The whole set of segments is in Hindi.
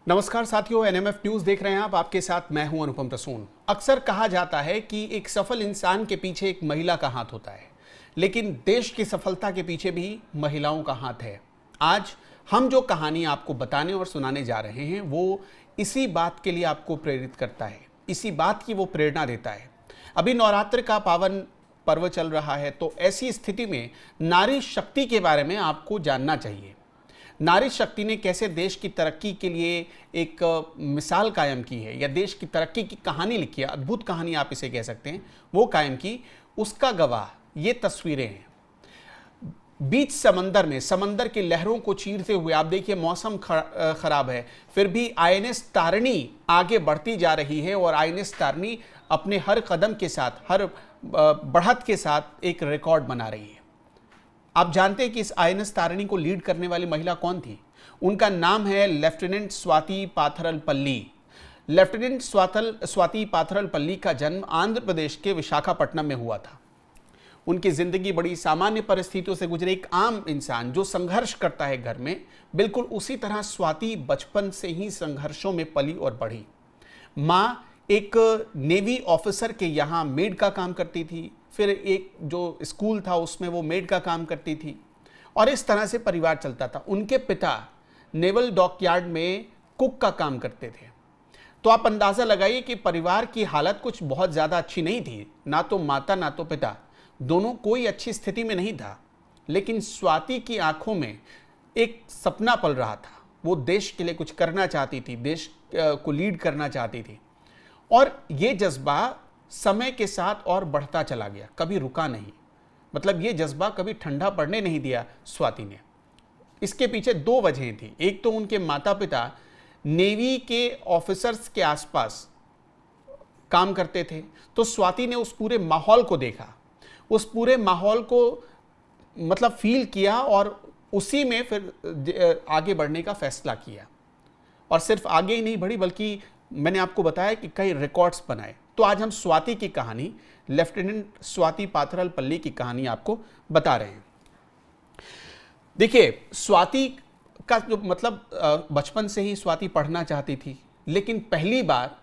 नमस्कार साथियों, एनएमएफ न्यूज देख रहे हैं आप। आपके साथ मैं हूं अनुपम प्रसून। अक्सर कहा जाता है कि एक सफल इंसान के पीछे एक महिला का हाथ होता है, लेकिन देश की सफलता के पीछे भी महिलाओं का हाथ है। आज हम जो कहानी आपको बताने और सुनाने जा रहे हैं वो इसी बात के लिए आपको प्रेरित करता है, इसी बात की वो प्रेरणा देता है। अभी नवरात्र का पावन पर्व चल रहा है, तो ऐसी स्थिति में नारी शक्ति के बारे में आपको जानना चाहिए। नारी शक्ति ने कैसे देश की तरक्की के लिए एक मिसाल कायम की है, या देश की तरक्की की कहानी लिखी है, अद्भुत कहानी आप इसे कह सकते हैं, वो कायम की, उसका गवाह ये तस्वीरें हैं। बीच समंदर में समंदर की लहरों को चीरते हुए आप देखिए, मौसम खराब है, फिर भी आईएनएस तारिणी आगे बढ़ती जा रही है और आईएनएस तारिणी अपने हर कदम के साथ, हर बढ़त के साथ एक रिकॉर्ड बना रही है। आप जानते हैं कि इस आईएनएस तारिणी को लीड करने वाली महिला कौन थी? उनका नाम है लेफ्टिनेंट स्वाति पाथरलपल्ली। लेफ्टिनेंट स्वाति पाथरलपल्ली का जन्म आंध्र प्रदेश के विशाखापट्टनम में हुआ था। उनकी जिंदगी बड़ी सामान्य परिस्थितियों से गुजरे, एक आम इंसान जो संघर्ष करता है घर में, बिल्कुल उसी तरह स्वाति बचपन से ही संघर्षों में पली और बढ़ी। माँ एक नेवी ऑफिसर के यहाँ मेड का काम करती थी, फिर एक जो स्कूल था उसमें वो मेड का काम करती थी, और इस तरह से परिवार चलता था। उनके पिता नेवल डॉकयार्ड में कुक का काम करते थे। तो आप अंदाज़ा लगाइए कि परिवार की हालत कुछ बहुत ज़्यादा अच्छी नहीं थी, ना तो माता ना तो पिता, दोनों कोई अच्छी स्थिति में नहीं था। लेकिन स्वाति की आंखों में एक सपना पल रहा था। वो देश के लिए कुछ करना चाहती थी, देश को लीड करना चाहती थी, और ये जज्बा समय के साथ और बढ़ता चला गया, कभी रुका नहीं। मतलब ये जज्बा कभी ठंडा पड़ने नहीं दिया स्वाति ने। इसके पीछे दो वजहें थी। एक तो उनके माता पिता नेवी के ऑफिसर्स के आसपास काम करते थे, तो स्वाति ने उस पूरे माहौल को देखा, उस पूरे माहौल को मतलब फील किया, और उसी में फिर आगे बढ़ने का फैसला किया। और सिर्फ आगे ही नहीं बढ़ी, बल्कि मैंने आपको बताया कि कई रिकॉर्ड्स बनाए। तो आज हम स्वाति की कहानी, लेफ्टिनेंट स्वाति पाथरलपल्ली की कहानी आपको बता रहे हैं। देखिए, स्वाति का जो मतलब बचपन से ही स्वाति पढ़ना चाहती थी, लेकिन पहली बार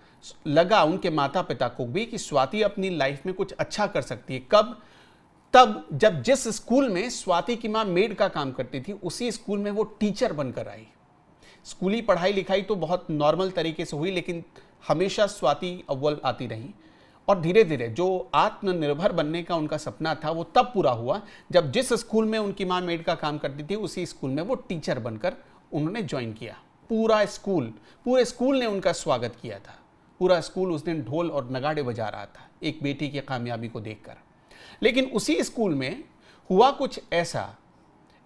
लगा उनके माता पिता को भी कि स्वाति अपनी लाइफ में कुछ अच्छा कर सकती है। कब? तब जब जिस स्कूल में स्वाति की माँ मेड का काम करती थी, उसी स्कूल में वो टीचर बनकर आई। स्कूली पढ़ाई लिखाई तो बहुत नॉर्मल तरीके से हुई, लेकिन हमेशा स्वाति अव्वल आती रही। और धीरे धीरे जो आत्मनिर्भर बनने का उनका सपना था वो तब पूरा हुआ जब जिस स्कूल में उनकी माँ मेड का काम करती थी, उसी स्कूल में वो टीचर बनकर उन्होंने ज्वाइन किया। पूरे स्कूल ने उनका स्वागत किया था। पूरा स्कूल उस दिन ढोल और नगाड़े बजा रहा था एक बेटी की कामयाबी को देखकर। लेकिन उसी स्कूल में हुआ कुछ ऐसा,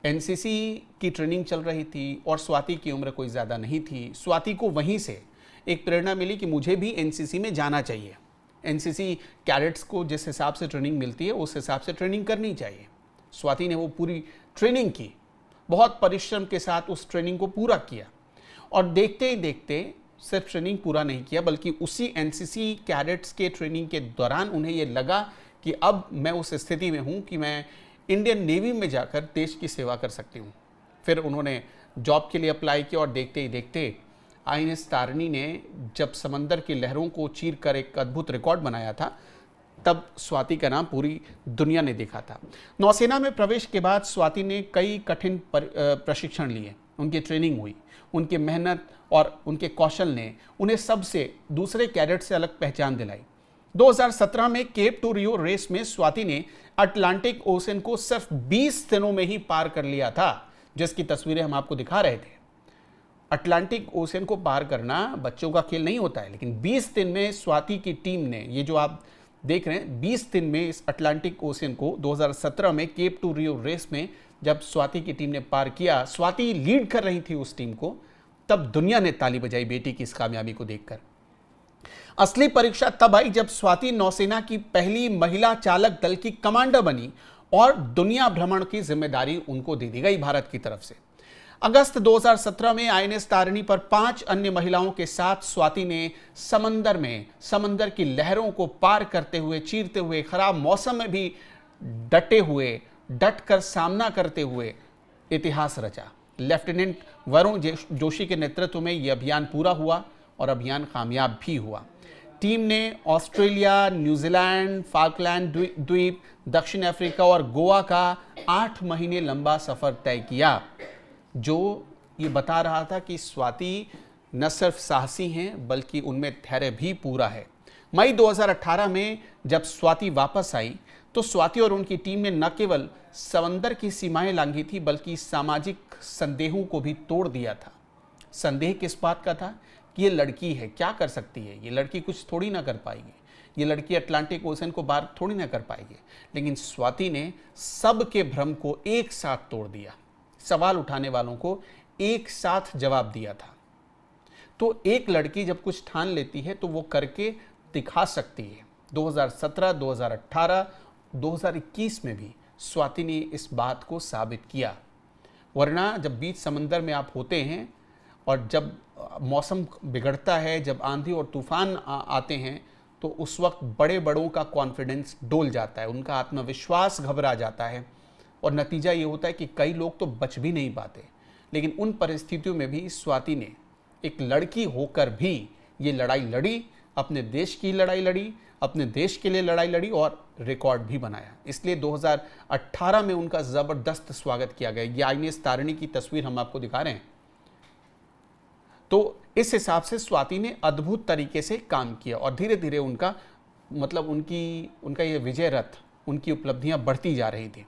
एनसीसी की ट्रेनिंग चल रही थी और स्वाति की उम्र कोई ज़्यादा नहीं थी। स्वाति को वहीं से एक प्रेरणा मिली कि मुझे भी एनसीसी में जाना चाहिए। एनसीसी कैडेट्स को जिस हिसाब से ट्रेनिंग मिलती है उस हिसाब से ट्रेनिंग करनी चाहिए। स्वाति ने वो पूरी ट्रेनिंग की, बहुत परिश्रम के साथ उस ट्रेनिंग को पूरा किया, और देखते ही देखते सिर्फ ट्रेनिंग पूरा नहीं किया, बल्कि उसी एनसीसी कैडेट्स के ट्रेनिंग के दौरान उन्हें ये लगा कि अब मैं उस स्थिति में हूँ कि मैं इंडियन नेवी में जाकर देश की सेवा कर सकती हूँ। फिर उन्होंने जॉब के लिए अप्लाई किया, और देखते ही देखते आईएनएस तारिणी ने जब समंदर की लहरों को चीर कर एक अद्भुत रिकॉर्ड बनाया था, तब स्वाति का नाम पूरी दुनिया ने देखा था। नौसेना में प्रवेश के बाद स्वाति ने कई कठिन प्रशिक्षण लिए, उनकी ट्रेनिंग हुई, उनकी मेहनत और उनके कौशल ने उन्हें सबसे दूसरे कैडेट से अलग पहचान दिलाई। 2017 में केप टू रियो रेस में स्वाति ने अटलांटिक ओशन को सिर्फ 20 दिनों में ही पार कर लिया था, जिसकी तस्वीरें हम आपको दिखा रहे थे। अटलांटिक ओशन को पार करना बच्चों का खेल नहीं होता है, लेकिन 20 दिन में स्वाति की टीम ने, ये जो आप देख रहे हैं, 20 दिन में इस अटलांटिक ओशन को 2017 में केप टू रियो रेस में जब स्वाति की टीम ने पार किया, स्वाति लीड कर रही थी उस टीम को, तब दुनिया ने ताली बजाई बेटी की इस कामयाबी को देखकर। असली परीक्षा तब आई जब स्वाति नौसेना की पहली महिला चालक दल की कमांडर बनी और दुनिया भ्रमण की जिम्मेदारी उनको दे दी गई भारत की तरफ से। अगस्त 2017 में आईएनएस तारिणी पर 5 अन्य महिलाओं के साथ स्वाति ने समंदर की लहरों को पार करते हुए, चीरते हुए, खराब मौसम में भी डट कर सामना करते हुए इतिहास रचा। लेफ्टिनेंट वरुण जोशी के नेतृत्व में यह अभियान पूरा हुआ और अभियान कामयाब भी हुआ। टीम ने ऑस्ट्रेलिया, न्यूजीलैंड, फाल्कलैंड द्वीप, दक्षिण अफ्रीका और गोवा का 8 महीने लंबा सफर तय किया, जो ये बता रहा था कि स्वाति न सिर्फ साहसी हैं बल्कि उनमें धैर्य भी पूरा है। मई 2018 में जब स्वाति वापस आई तो स्वाति और उनकी टीम ने न केवल समंदर की सीमाएं लांघी थी बल्कि सामाजिक संदेहों को भी तोड़ दिया था। संदेह किस बात का था कि ये लड़की है, क्या कर सकती है, ये लड़की कुछ थोड़ी ना कर पाएगी, ये लड़की अटलांटिक ओशन को पार थोड़ी ना कर पाएगी। लेकिन स्वाति ने सबके भ्रम को एक साथ तोड़ दिया, सवाल उठाने वालों को एक साथ जवाब दिया था। तो एक लड़की जब कुछ ठान लेती है तो वो करके दिखा सकती है। 2017, 2018, 2021 में भी स्वाति ने इस बात को साबित किया। वरना जब बीच समंदर में आप होते हैं और जब मौसम बिगड़ता है, जब आंधी और तूफान आते हैं, तो उस वक्त बड़े बड़ों का कॉन्फिडेंस डोल जाता है, उनका आत्मविश्वास घबरा जाता है और नतीजा ये होता है कि कई लोग तो बच भी नहीं पाते। लेकिन उन परिस्थितियों में भी स्वाति ने एक लड़की होकर भी ये लड़ाई लड़ी, अपने देश की लड़ाई लड़ी, अपने देश के लिए लड़ाई लड़ी और रिकॉर्ड भी बनाया। इसलिए 2018 में उनका ज़बरदस्त स्वागत किया गया। ये आईएनएस तारिणी की तस्वीर हम आपको दिखा रहे हैं। तो इस हिसाब से स्वाति ने अद्भुत तरीके से काम किया और धीरे धीरे उनका उनका ये विजय रथ, उनकी उपलब्धियां बढ़ती जा रही थी।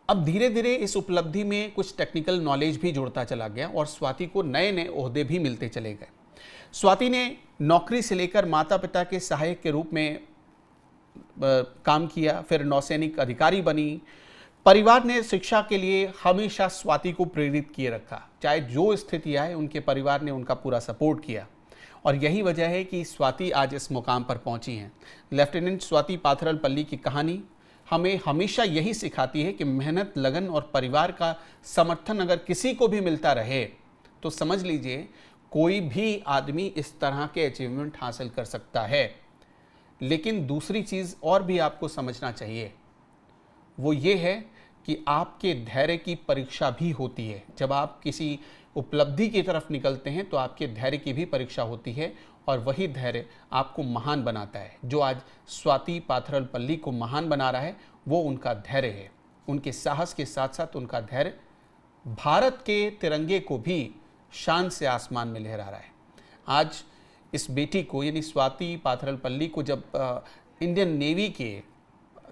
अब धीरे धीरे इस उपलब्धि में कुछ टेक्निकल नॉलेज भी जुड़ता चला गया और स्वाति को नए नए ओहदे भी मिलते चले गए। स्वाति ने नौकरी से लेकर माता पिता के सहायक के रूप में काम किया, फिर नौसैनिक अधिकारी बनी। परिवार ने शिक्षा के लिए हमेशा स्वाति को प्रेरित किए रखा, चाहे जो स्थिति आए उनके परिवार ने उनका पूरा सपोर्ट किया और यही वजह है कि स्वाति आज इस मुकाम पर पहुंची हैं। लेफ्टिनेंट स्वाति पाथरलपल्ली की कहानी हमें हमेशा यही सिखाती है कि मेहनत, लगन और परिवार का समर्थन अगर किसी को भी मिलता रहे तो समझ लीजिए कोई भी आदमी इस तरह के अचीवमेंट हासिल कर सकता है। लेकिन दूसरी चीज़ और भी आपको समझना चाहिए, वो ये है कि आपके धैर्य की परीक्षा भी होती है। जब आप किसी उपलब्धि की तरफ निकलते हैं तो आपके धैर्य की भी परीक्षा होती है और वही धैर्य आपको महान बनाता है। जो आज स्वाति पाथरलपल्ली को महान बना रहा है वो उनका धैर्य है। उनके साहस के साथ साथ उनका धैर्य भारत के तिरंगे को भी शान से आसमान में लहरा रहा है। आज इस बेटी को यानी स्वाति पाथरलपल्ली को जब इंडियन नेवी के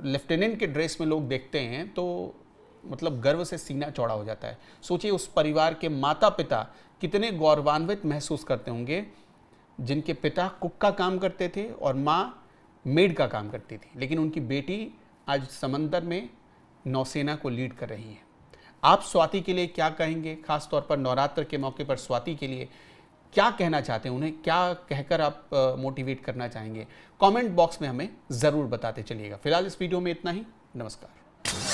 लेफ्टिनेंट के ड्रेस में लोग देखते हैं तो मतलब गर्व से सीना चौड़ा हो जाता है। सोचिए उस परिवार के माता पिता कितने गौरवान्वित महसूस करते होंगे जिनके पिता कुक का काम करते थे और माँ मेड का काम करती थी, लेकिन उनकी बेटी आज समंदर में नौसेना को लीड कर रही है। आप स्वाति के लिए क्या कहेंगे? खास तौर पर नवरात्र के मौके पर स्वाति के लिए क्या कहना चाहते हैं, उन्हें क्या कहकर आप मोटिवेट करना चाहेंगे? कमेंट बॉक्स में हमें ज़रूर बताते चलिएगा। फिलहाल इस वीडियो में इतना ही। नमस्कार।